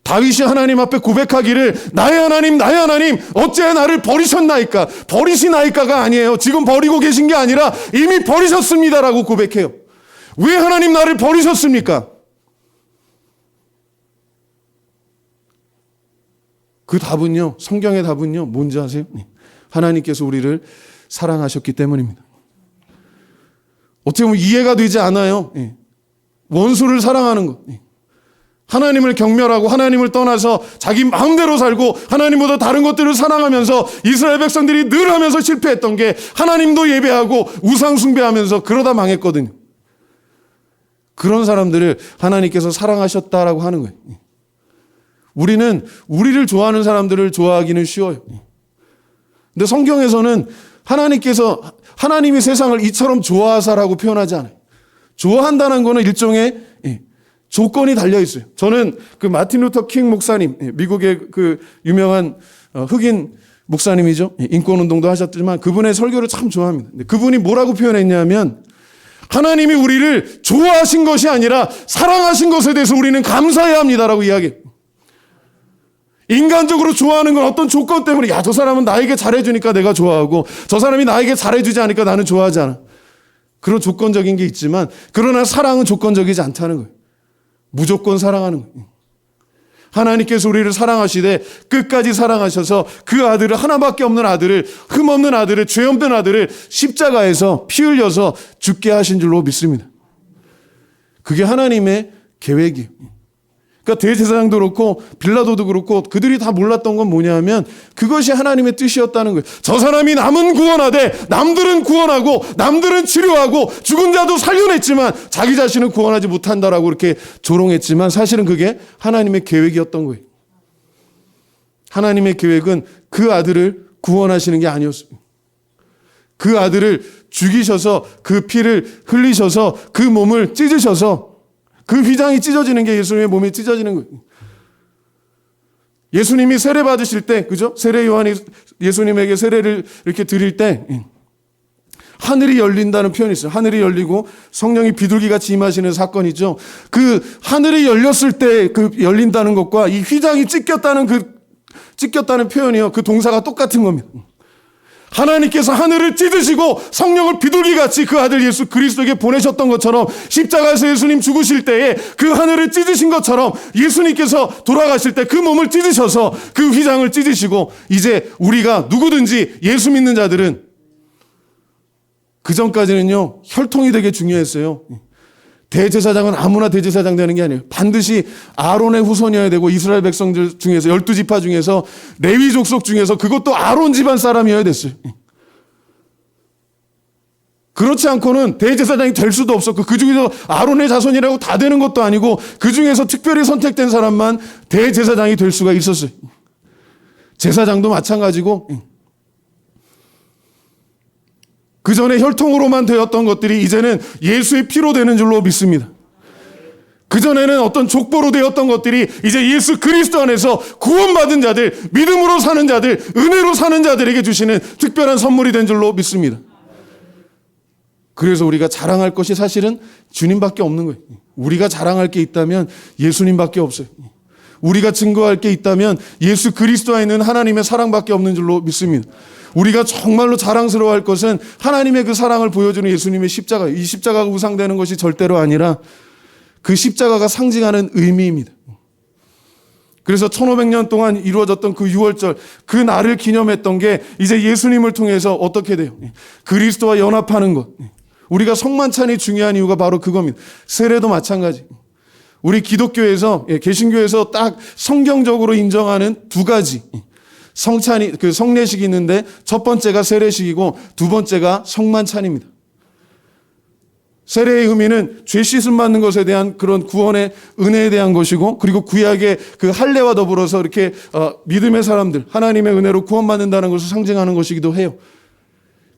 다윗이 하나님 앞에 고백하기를 나의 하나님 나의 하나님 어찌하여 나를 버리셨나이까. 버리시나이까가 아니에요. 지금 버리고 계신 게 아니라 이미 버리셨습니다라고 고백해요. 왜 하나님 나를 버리셨습니까? 그 답은요, 성경의 답은요, 뭔지 아세요? 하나님께서 우리를 사랑하셨기 때문입니다. 어떻게 보면 이해가 되지 않아요. 원수를 사랑하는 것. 하나님을 경멸하고 하나님을 떠나서 자기 마음대로 살고 하나님보다 다른 것들을 사랑하면서 이스라엘 백성들이 늘 하면서 실패했던 게 하나님도 예배하고 우상 숭배하면서 그러다 망했거든요. 그런 사람들을 하나님께서 사랑하셨다라고 하는 거예요. 우리는 우리를 좋아하는 사람들을 좋아하기는 쉬워요. 근데 성경에서는 하나님이 세상을 이처럼 좋아하사라고 표현하지 않아요. 좋아한다는 거는 일종의 조건이 달려 있어요. 저는 그 마틴 루터 킹 목사님, 미국의 그 유명한 흑인 목사님이죠. 인권운동도 하셨지만 그분의 설교를 참 좋아합니다. 근데 그분이 뭐라고 표현했냐면 하나님이 우리를 좋아하신 것이 아니라 사랑하신 것에 대해서 우리는 감사해야 합니다라고 이야기해요. 인간적으로 좋아하는 건 어떤 조건 때문에 저 사람은 나에게 잘해주니까 내가 좋아하고 저 사람이 나에게 잘해주지 않으니까 나는 좋아하지 않아. 그런 조건적인 게 있지만 그러나 사랑은 조건적이지 않다는 거예요. 무조건 사랑하는 거예요. 하나님께서 우리를 사랑하시되 끝까지 사랑하셔서 그 아들을 하나밖에 없는 아들을 흠없는 아들을 죄 없는 아들을 십자가에서 피 흘려서 죽게 하신 줄로 믿습니다. 그게 하나님의 계획이에요. 그러니까 대제사장도 그렇고 빌라도도 그렇고 그들이 다 몰랐던 건 뭐냐면 그것이 하나님의 뜻이었다는 거예요. 저 사람이 남은 구원하되 남들은 구원하고 남들은 치료하고 죽은 자도 살려냈지만 자기 자신은 구원하지 못한다라고 이렇게 조롱했지만 사실은 그게 하나님의 계획이었던 거예요. 하나님의 계획은 그 아들을 구원하시는 게 아니었습니다. 그 아들을 죽이셔서 그 피를 흘리셔서 그 몸을 찢으셔서 그 휘장이 찢어지는 게 예수님의 몸이 찢어지는 거예요. 예수님이 세례 받으실 때, 그죠? 세례 요한이 예수님에게 세례를 이렇게 드릴 때, 하늘이 열린다는 표현이 있어요. 하늘이 열리고 성령이 비둘기같이 임하시는 사건이죠. 그 하늘이 열렸을 때 그 열린다는 것과 이 휘장이 찢겼다는 표현이요. 그 동사가 똑같은 겁니다. 하나님께서 하늘을 찢으시고 성령을 비둘기같이 그 아들 예수 그리스도에게 보내셨던 것처럼 십자가에서 예수님 죽으실 때에 그 하늘을 찢으신 것처럼 예수님께서 돌아가실 때 그 몸을 찢으셔서 그 휘장을 찢으시고 이제 우리가 누구든지 예수 믿는 자들은 그전까지는요 혈통이 되게 중요했어요. 대제사장은 아무나 대제사장 되는 게 아니에요. 반드시 아론의 후손이어야 되고 이스라엘 백성들 중에서 12지파 중에서 레위 족속 중에서 그것도 아론 집안 사람이어야 됐어요. 그렇지 않고는 대제사장이 될 수도 없었고 그 중에서 아론의 자손이라고 다 되는 것도 아니고 그 중에서 특별히 선택된 사람만 대제사장이 될 수가 있었어요. 제사장도 마찬가지고 그 전에 혈통으로만 되었던 것들이 이제는 예수의 피로 되는 줄로 믿습니다. 그 전에는 어떤 족보로 되었던 것들이 이제 예수 그리스도 안에서 구원받은 자들, 믿음으로 사는 자들, 은혜로 사는 자들에게 주시는 특별한 선물이 된 줄로 믿습니다. 그래서 우리가 자랑할 것이 사실은 주님밖에 없는 거예요. 우리가 자랑할 게 있다면 예수님밖에 없어요. 우리가 증거할 게 있다면 예수 그리스도 안에 있는 하나님의 사랑밖에 없는 줄로 믿습니다. 우리가 정말로 자랑스러워할 것은 하나님의 그 사랑을 보여주는 예수님의 십자가, 이 십자가가 우상되는 것이 절대로 아니라 그 십자가가 상징하는 의미입니다. 그래서 1500년 동안 이루어졌던 그 6월절, 그 날을 기념했던 게 이제 예수님을 통해서 어떻게 돼요? 그리스도와 연합하는 것. 우리가 성만찬이 중요한 이유가 바로 그겁니다. 세례도 마찬가지. 우리 기독교에서, 개신교에서 딱 성경적으로 인정하는 두 가지 성찬이, 그 성례식이 있는데 첫 번째가 세례식이고 두 번째가 성만찬입니다. 세례의 의미는 죄 씻음 받는 것에 대한 그런 구원의 은혜에 대한 것이고 그리고 구약의 그 할례와 더불어서 이렇게 믿음의 사람들, 하나님의 은혜로 구원받는다는 것을 상징하는 것이기도 해요.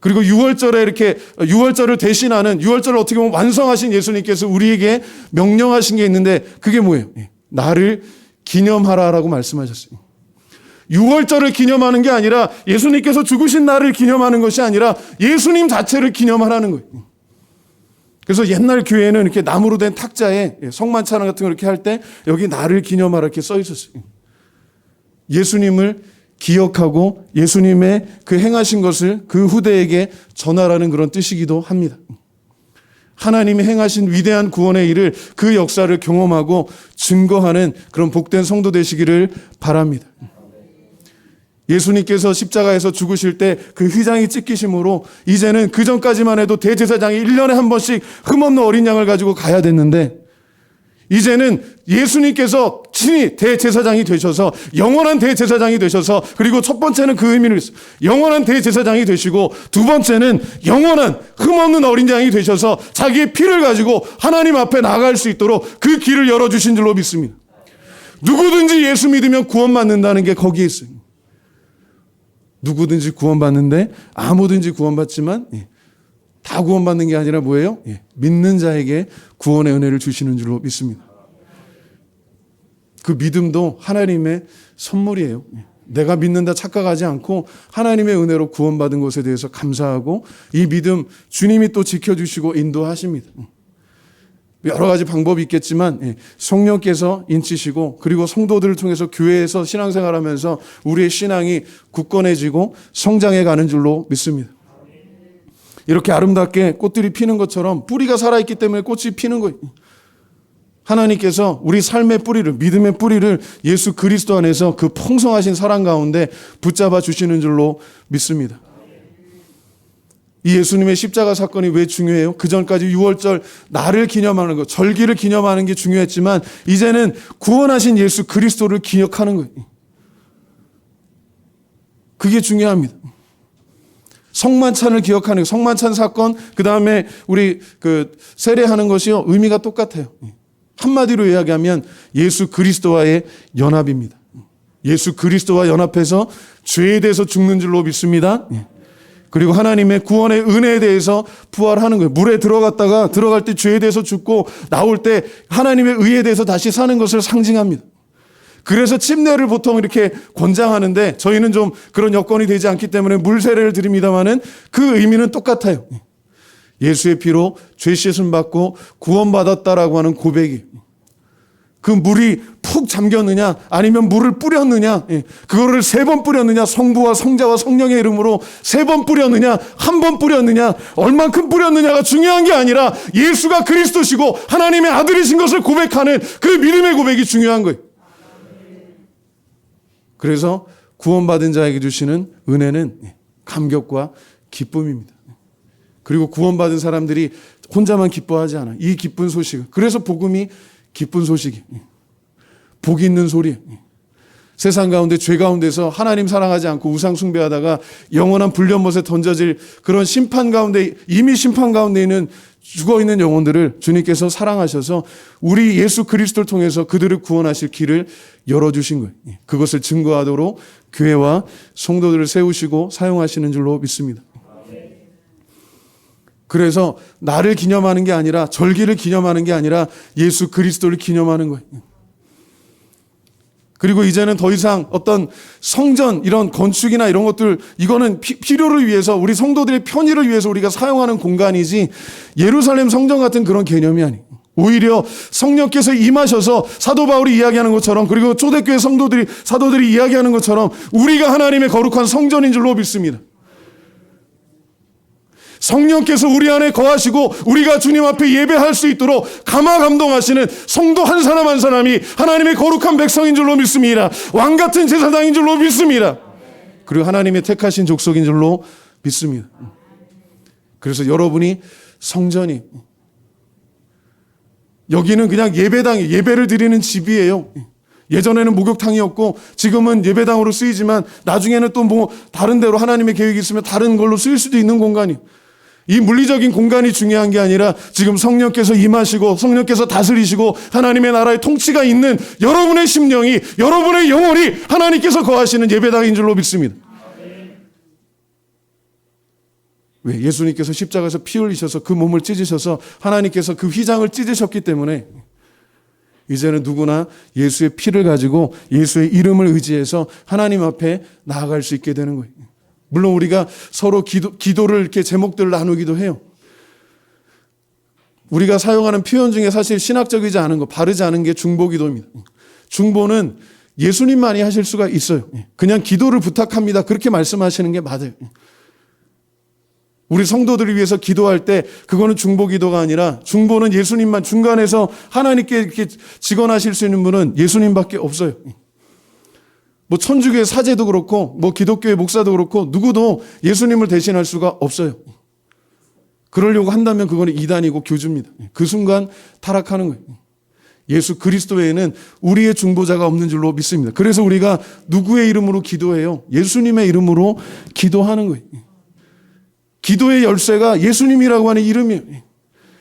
그리고 6월절에 이렇게 6월절을 대신하는 6월절을 어떻게 보면 완성하신 예수님께서 우리에게 명령하신 게 있는데 그게 뭐예요? 나를 기념하라라고 말씀하셨어요. 6월절을 기념하는 게 아니라 예수님께서 죽으신 날을 기념하는 것이 아니라 예수님 자체를 기념하라는 거예요. 그래서 옛날 교회는 이렇게 나무로 된 탁자에 성만찬 같은 거 이렇게 할 때 여기 나를 기념하라 이렇게 써 있었어요. 예수님을 기억하고 예수님의 그 행하신 것을 그 후대에게 전하라는 그런 뜻이기도 합니다. 하나님이 행하신 위대한 구원의 일을 그 역사를 경험하고 증거하는 그런 복된 성도 되시기를 바랍니다. 예수님께서 십자가에서 죽으실 때 그 휘장이 찢기심으로 이제는 그 전까지만 해도 대제사장이 1년에 한 번씩 흠없는 어린 양을 가지고 가야 됐는데 이제는 예수님께서 친히 대제사장이 되셔서 영원한 대제사장이 되셔서 그리고 첫 번째는 그 의미를 했어요. 영원한 대제사장이 되시고 두 번째는 영원한 흠없는 어린 양이 되셔서 자기의 피를 가지고 하나님 앞에 나아갈 수 있도록 그 길을 열어주신 줄로 믿습니다. 누구든지 예수 믿으면 구원받는다는 게 거기에 있어요. 누구든지 구원받는데 아무든지 구원받지만 다 구원받는 게 아니라 뭐예요? 믿는 자에게 구원의 은혜를 주시는 줄로 믿습니다. 그 믿음도 하나님의 선물이에요. 내가 믿는다 착각하지 않고 하나님의 은혜로 구원받은 것에 대해서 감사하고 이 믿음 주님이 또 지켜주시고 인도하십니다. 여러 가지 방법이 있겠지만 성령께서 인치시고 그리고 성도들을 통해서 교회에서 신앙생활하면서 우리의 신앙이 굳건해지고 성장해 가는 줄로 믿습니다. 이렇게 아름답게 꽃들이 피는 것처럼 뿌리가 살아있기 때문에 꽃이 피는 거예요. 하나님께서 우리 삶의 뿌리를, 믿음의 뿌리를 예수 그리스도 안에서 그 풍성하신 사랑 가운데 붙잡아 주시는 줄로 믿습니다. 이 예수님의 십자가 사건이 왜 중요해요? 그 전까지 6월절 날을 기념하는 것, 절기를 기념하는 게 중요했지만 이제는 구원하신 예수 그리스도를 기억하는 거예요. 그게 중요합니다. 성만찬을 기억하는 거, 성만찬 사건, 그 다음에 우리 그 세례하는 것이요 의미가 똑같아요. 한마디로 이야기하면 예수 그리스도와의 연합입니다. 예수 그리스도와 연합해서 죄에 대해서 죽는 줄로 믿습니다. 그리고 하나님의 구원의 은혜에 대해서 부활하는 거예요. 물에 들어갈 때 죄에 대해서 죽고 나올 때 하나님의 의에 대해서 다시 사는 것을 상징합니다. 그래서 침례를 보통 이렇게 권장하는데 저희는 좀 그런 여건이 되지 않기 때문에 물 세례를 드립니다마는 그 의미는 똑같아요. 예수의 피로 죄 씻음 받고 구원받았다라고 하는 고백이 그 물이 푹 잠겼느냐 아니면 물을 뿌렸느냐, 그거를 3번 뿌렸느냐, 성부와 성자와 성령의 이름으로 3번 뿌렸느냐, 1번 뿌렸느냐, 얼만큼 뿌렸느냐가 중요한 게 아니라 예수가 그리스도시고 하나님의 아들이신 것을 고백하는 그 믿음의 고백이 중요한 거예요. 그래서 구원받은 자에게 주시는 은혜는 감격과 기쁨입니다. 그리고 구원받은 사람들이 혼자만 기뻐하지 않아요. 이 기쁜 소식. 그래서 복음이 기쁜 소식이, 복 있는 소리. 세상 가운데 죄 가운데서 하나님 사랑하지 않고 우상 숭배하다가 영원한 불련못에 던져질 그런 심판 가운데, 이미 심판 가운데 있는 죽어있는 영혼들을 주님께서 사랑하셔서 우리 예수 그리스도를 통해서 그들을 구원하실 길을 열어주신 거예요. 그것을 증거하도록 교회와 성도들을 세우시고 사용하시는 줄로 믿습니다. 그래서 나를 기념하는 게 아니라, 절기를 기념하는 게 아니라 예수 그리스도를 기념하는 거예요. 그리고 이제는 더 이상 어떤 성전 이런 건축이나 이런 것들, 이거는 필요를 위해서, 우리 성도들의 편의를 위해서 우리가 사용하는 공간이지 예루살렘 성전 같은 그런 개념이 아니에요. 오히려 성령께서 임하셔서 사도 바울이 이야기하는 것처럼, 그리고 초대교회 사도들이 이야기하는 것처럼 우리가 하나님의 거룩한 성전인 줄로 믿습니다. 성령께서 우리 안에 거하시고 우리가 주님 앞에 예배할 수 있도록 감화감동하시는 성도 한 사람 한 사람이 하나님의 거룩한 백성인 줄로 믿습니다. 왕같은 제사장인 줄로 믿습니다. 그리고 하나님의 택하신 족속인 줄로 믿습니다. 그래서 여러분이 성전이, 여기는 그냥 예배당이, 예배를 드리는 집이에요. 예전에는 목욕탕이었고 지금은 예배당으로 쓰이지만 나중에는 또 뭐 다른 데로 하나님의 계획이 있으면 다른 걸로 쓰일 수도 있는 공간이에요. 이 물리적인 공간이 중요한 게 아니라 지금 성령께서 임하시고 성령께서 다스리시고 하나님의 나라의 통치가 있는 여러분의 심령이, 여러분의 영혼이 하나님께서 거하시는 예배당인 줄로 믿습니다. 왜? 예수님께서 십자가에서 피 흘리셔서 그 몸을 찢으셔서 하나님께서 그 휘장을 찢으셨기 때문에 이제는 누구나 예수의 피를 가지고 예수의 이름을 의지해서 하나님 앞에 나아갈 수 있게 되는 거예요. 물론 우리가 서로 기도를 이렇게 제목들을 나누기도 해요. 우리가 사용하는 표현 중에 사실 신학적이지 않은 거, 바르지 않은 게 중보기도입니다. 중보는 예수님만이 하실 수가 있어요. 그냥 기도를 부탁합니다, 그렇게 말씀하시는 게 맞아요. 우리 성도들을 위해서 기도할 때 그거는 중보기도가 아니라, 중보는 예수님만, 중간에서 하나님께 이렇게 직언하실 수 있는 분은 예수님밖에 없어요. 뭐 천주교의 사제도 그렇고 뭐 기독교의 목사도 그렇고 누구도 예수님을 대신할 수가 없어요. 그러려고 한다면 그거는 이단이고 교주입니다. 그 순간 타락하는 거예요. 예수 그리스도 외에는 우리의 중보자가 없는 줄로 믿습니다. 그래서 우리가 누구의 이름으로 기도해요? 예수님의 이름으로 기도하는 거예요. 기도의 열쇠가 예수님이라고 하는 이름이에요.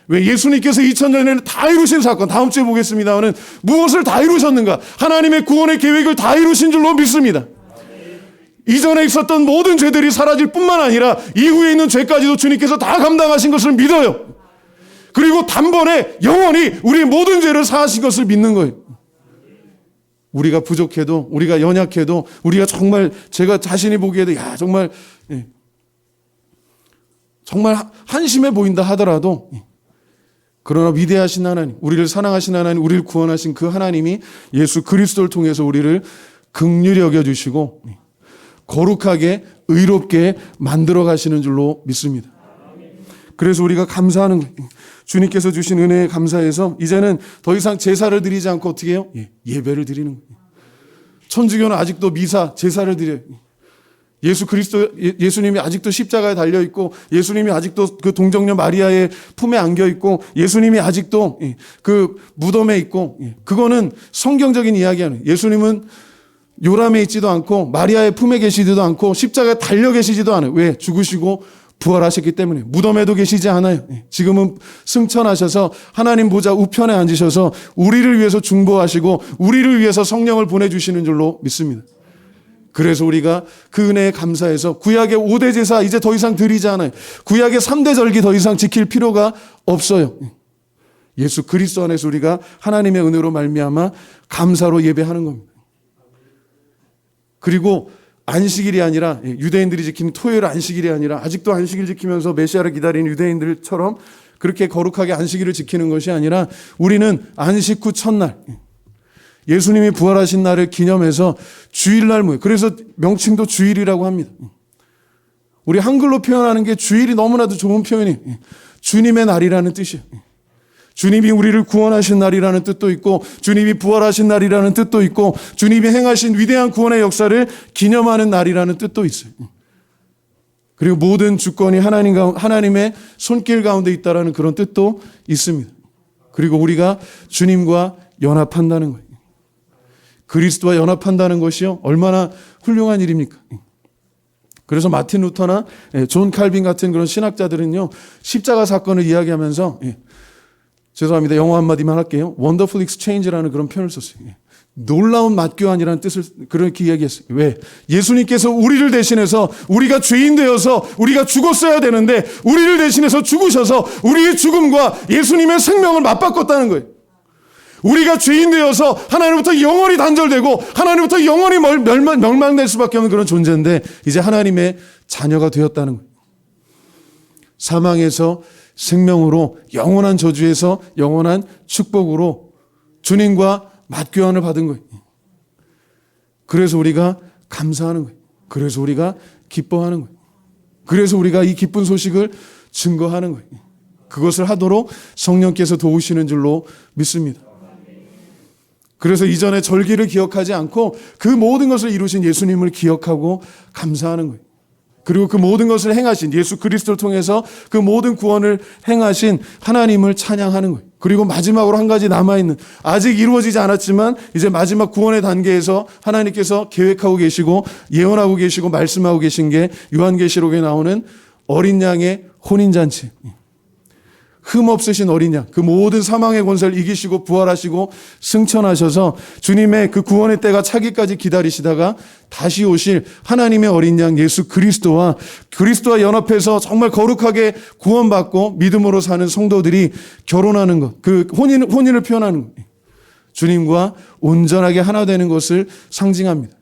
왜? 예수님께서 2000년 전에 다 이루신 사건, 다음 주에 보겠습니다만 무엇을 다 이루셨는가? 하나님의 구원의 계획을 다 이루신 줄로 믿습니다. 이전에 있었던 모든 죄들이 사라질 뿐만 아니라 이후에 있는 죄까지도 주님께서 다 감당하신 것을 믿어요. 그리고 단번에 영원히 우리의 모든 죄를 사하신 것을 믿는 거예요. 우리가 부족해도, 우리가 연약해도, 우리가 정말, 제가 자신이 보기에도 정말 한심해 보인다 하더라도, 그러나 위대하신 하나님, 우리를 사랑하신 하나님, 우리를 구원하신 그 하나님이 예수 그리스도를 통해서 우리를 긍휼히 여겨주시고 거룩하게 의롭게 만들어 가시는 줄로 믿습니다. 그래서 우리가 감사하는 거예요. 주님께서 주신 은혜에 감사해서 이제는 더 이상 제사를 드리지 않고 어떻게 해요? 예배를 드리는 거예요. 천주교는 아직도 미사, 제사를 드려요. 예수님이 아직도 십자가에 달려있고, 예수님이 아직도 그 동정녀 마리아의 품에 안겨있고, 예수님이 아직도 그 무덤에 있고, 그거는 성경적인 이야기하는, 예수님은 요람에 있지도 않고, 마리아의 품에 계시지도 않고, 십자가에 달려 계시지도 않아요. 왜? 죽으시고 부활하셨기 때문에. 무덤에도 계시지 않아요. 지금은 승천하셔서 하나님 보좌 우편에 앉으셔서 우리를 위해서 중보하시고, 우리를 위해서 성령을 보내주시는 줄로 믿습니다. 그래서 우리가 그 은혜에 감사해서 구약의 5대 제사 이제 더 이상 드리지 않아요. 구약의 3대 절기 더 이상 지킬 필요가 없어요. 예수 그리스도 안에서 우리가 하나님의 은혜로 말미암아 감사로 예배하는 겁니다. 그리고 안식일이 아니라, 유대인들이 지키는 토요일 안식일이 아니라 아직도 안식일 지키면서 메시아를 기다리는 유대인들처럼 그렇게 거룩하게 안식일을 지키는 것이 아니라 우리는 안식 후 첫날, 예수님이 부활하신 날을 기념해서 주일날 모여. 그래서 명칭도 주일이라고 합니다. 우리 한글로 표현하는 게 주일이 너무나도 좋은 표현이에요. 주님의 날이라는 뜻이에요. 주님이 우리를 구원하신 날이라는 뜻도 있고, 주님이 부활하신 날이라는 뜻도 있고, 주님이 행하신 위대한 구원의 역사를 기념하는 날이라는 뜻도 있어요. 그리고 모든 주권이 하나님의 손길 가운데 있다라는 그런 뜻도 있습니다. 그리고 우리가 주님과 연합한다는 거예요. 그리스도와 연합한다는 것이요, 얼마나 훌륭한 일입니까? 그래서 마틴 루터나 존 칼빈 같은 그런 신학자들은요, 십자가 사건을 이야기하면서, 죄송합니다. 영어 한마디만 할게요. Wonderful exchange라는 그런 표현을 썼어요. 놀라운 맞교환이라는 뜻을 그렇게 이야기했어요. 왜? 예수님께서 우리를 대신해서, 우리가 죄인 되어서 우리가 죽었어야 되는데 우리를 대신해서 죽으셔서 우리의 죽음과 예수님의 생명을 맞바꿨다는 거예요. 우리가 죄인 되어서 하나님부터 영원히 단절되고 하나님부터 영원히 멸망될 수밖에 없는 그런 존재인데 이제 하나님의 자녀가 되었다는 거예요. 사망에서 생명으로, 영원한 저주에서 영원한 축복으로 주님과 맞교환을 받은 거예요. 그래서 우리가 감사하는 거예요. 그래서 우리가 기뻐하는 거예요. 그래서 우리가 이 기쁜 소식을 증거하는 거예요. 그것을 하도록 성령께서 도우시는 줄로 믿습니다. 그래서 이전에 절기를 기억하지 않고 그 모든 것을 이루신 예수님을 기억하고 감사하는 거예요. 그리고 그 모든 것을 행하신 예수 그리스도를 통해서 그 모든 구원을 행하신 하나님을 찬양하는 거예요. 그리고 마지막으로 한 가지 남아있는, 아직 이루어지지 않았지만 이제 마지막 구원의 단계에서 하나님께서 계획하고 계시고 예언하고 계시고 말씀하고 계신 게 요한계시록에 나오는 어린 양의 혼인잔치. 흠 없으신 어린 양, 그 모든 사망의 권세를 이기시고 부활하시고 승천하셔서 주님의 그 구원의 때가 차기까지 기다리시다가 다시 오실 하나님의 어린 양 예수 그리스도와 연합해서 정말 거룩하게 구원받고 믿음으로 사는 성도들이 결혼하는 것, 그 혼인을 표현하는 것, 주님과 온전하게 하나 되는 것을 상징합니다.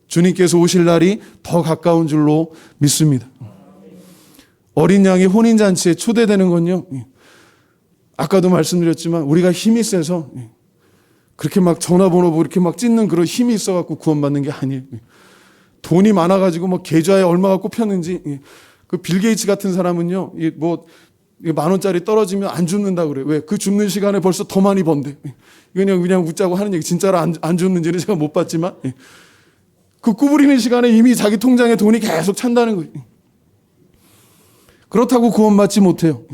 주님께서 오실 날이 더 가까운 줄로 믿습니다. 어린 양이 혼인잔치에 초대되는 건요, 아까도 말씀드렸지만 우리가 힘이 세서 그렇게 막 전화번호 이렇게 막 찢는 그런 힘이 있어갖고 구원받는 게 아니에요. 돈이 많아가지고 뭐 계좌에 얼마가 꼽혔는지, 그 빌 게이츠 같은 사람은요, 뭐 10,000원짜리 떨어지면 안 죽는다 그래요. 왜? 그 죽는 시간에 벌써 더 많이 번대. 그냥 웃자고 하는 얘기. 진짜로 안 죽는지는 제가 못 봤지만 그 구부리는 시간에 이미 자기 통장에 돈이 계속 찬다는 거예요. 그렇다고 구원받지 못해요.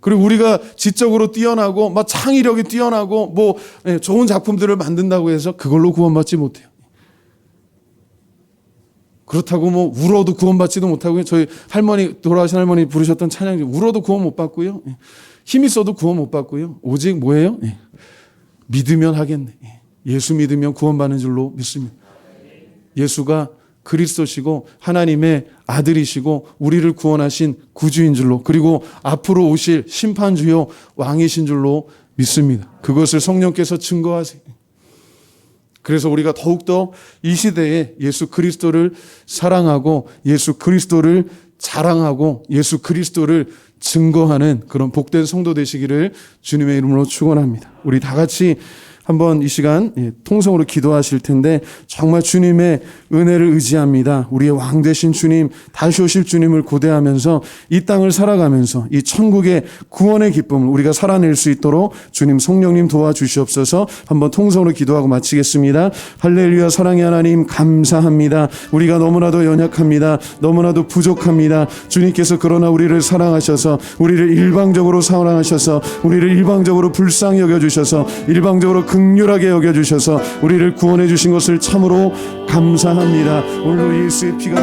그리고 우리가 지적으로 뛰어나고 막 창의력이 뛰어나고 뭐 좋은 작품들을 만든다고 해서 그걸로 구원받지 못해요. 그렇다고 뭐 울어도 구원받지도 못하고요. 저희 할머니, 돌아가신 할머니 부르셨던 찬양 중에 울어도 구원 못 받고요. 힘이 있어도 구원 못 받고요. 오직 뭐예요? 믿으면 하겠네. 예수 믿으면 구원받는 줄로 믿습니다. 예수가 그리스도시고 하나님의 아들이시고 우리를 구원하신 구주인 줄로, 그리고 앞으로 오실 심판주요 왕이신 줄로 믿습니다. 그것을 성령께서 증거하세요. 그래서 우리가 더욱더 이 시대에 예수 그리스도를 사랑하고 예수 그리스도를 자랑하고 예수 그리스도를 증거하는 그런 복된 성도 되시기를 주님의 이름으로 축원합니다. 우리 다 같이 한번 이 시간 통성으로 기도하실 텐데, 정말 주님의 은혜를 의지합니다. 우리의 왕 되신 주님, 다시 오실 주님을 고대하면서 이 땅을 살아가면서 이 천국의 구원의 기쁨을 우리가 살아낼 수 있도록 주님 성령님 도와주시옵소서. 한번 통성으로 기도하고 마치겠습니다. 할렐루야. 사랑의 하나님 감사합니다. 우리가 너무나도 연약합니다. 너무나도 부족합니다. 주님께서 그러나 우리를 사랑하셔서, 우리를 일방적으로 사랑하셔서, 우리를 일방적으로 불쌍히 여겨주셔서, 일방적으로 긍휼하게 여겨주셔서 우리를 구원해 주신 것을 참으로 감사합니다. 오늘도 예수의 피가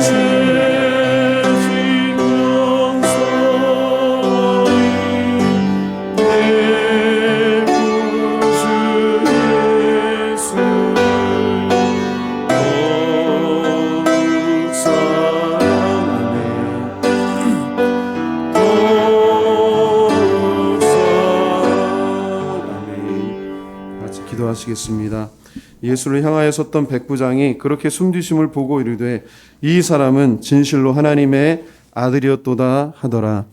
기도하시겠습니다. 예수를 향하여 섰던 백부장이 그렇게 숨지심을 보고 이르되 이 사람은 진실로 하나님의 아들이었도다 하더라.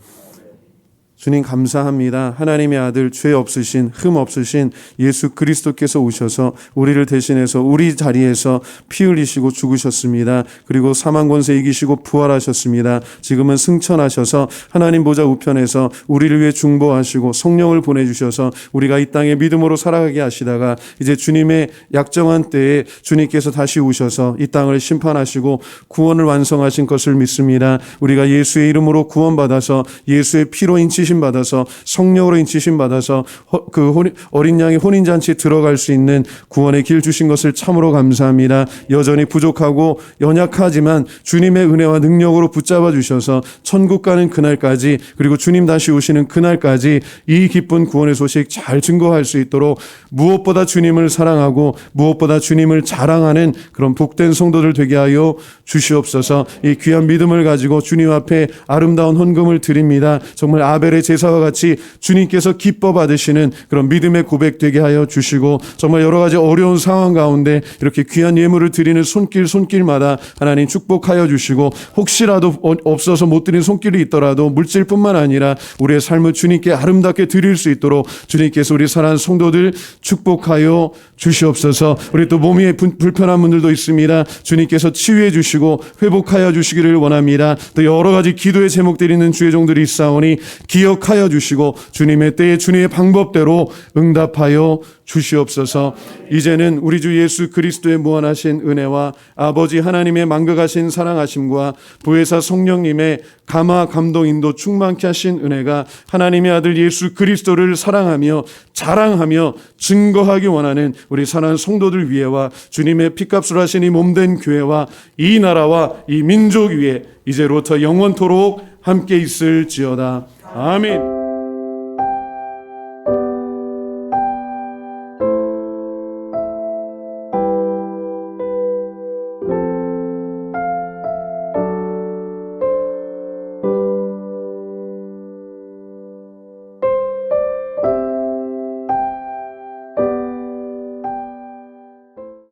주님 감사합니다. 하나님의 아들 죄 없으신 흠 없으신 예수 그리스도께서 오셔서 우리를 대신해서 우리 자리에서 피 흘리시고 죽으셨습니다. 그리고 사망 권세 이기시고 부활하셨습니다. 지금은 승천하셔서 하나님 보좌 우편에서 우리를 위해 중보하시고 성령을 보내주셔서 우리가 이 땅에 믿음으로 살아가게 하시다가 이제 주님의 약정한 때에 주님께서 다시 오셔서 이 땅을 심판하시고 구원을 완성하신 것을 믿습니다. 우리가 예수의 이름으로 구원받아서 예수의 피로 인치심 받아서 성령으로 인치심 받아서 그 어린 양의 혼인잔치에 들어갈 수 있는 구원의 길 주신 것을 참으로 감사합니다. 여전히 부족하고 연약하지만 주님의 은혜와 능력으로 붙잡아 주셔서 천국 가는 그날까지 그리고 주님 다시 오시는 그날까지 이 기쁜 구원의 소식 잘 증거할 수 있도록 무엇보다 주님을 사랑하고 무엇보다 주님을 자랑하는 그런 복된 성도들 되게 하여 주시옵소서. 이 귀한 믿음을 가지고 주님 앞에 아름다운 헌금을 드립니다. 정말 아벨의 제사와 같이 주님께서 기뻐 받으시는 그런 믿음의 고백 되게 하여 주시고 정말 여러 가지 어려운 상황 가운데 이렇게 귀한 예물을 드리는 손길마다 하나님 축복하여 주시고 혹시라도 없어서 못 드린 손길이 있더라도 물질뿐만 아니라 우리의 삶을 주님께 아름답게 드릴 수 있도록 주님께서 우리 사랑하는 성도들 축복하여 주시옵소서. 우리 또 몸이 불편한 분들도 있습니다. 주님께서 치유해 주시고 회복하여 주시기를 원합니다. 또 여러 가지 기도의 제목들이 있는 주의 종들이 있사오니 기억하여 주시고 주님의 때에 주님의 방법대로 응답하여 주시옵소서. 이제는 우리 주 예수 그리스도의 무한하신 은혜와 아버지 하나님의 만극하신 사랑하심과 보혜사 성령님의 감화 감동 인도 충만케 하신 은혜가 하나님의 아들 예수 그리스도를 사랑하며 자랑하며 증거하기 원하는 우리 사랑하는 성도들 위에와 주님의 피값을 하신 이 몸된 교회와 이 나라와 이 민족 위에 이제로부터 영원토록 함께 있을지어다. 아멘.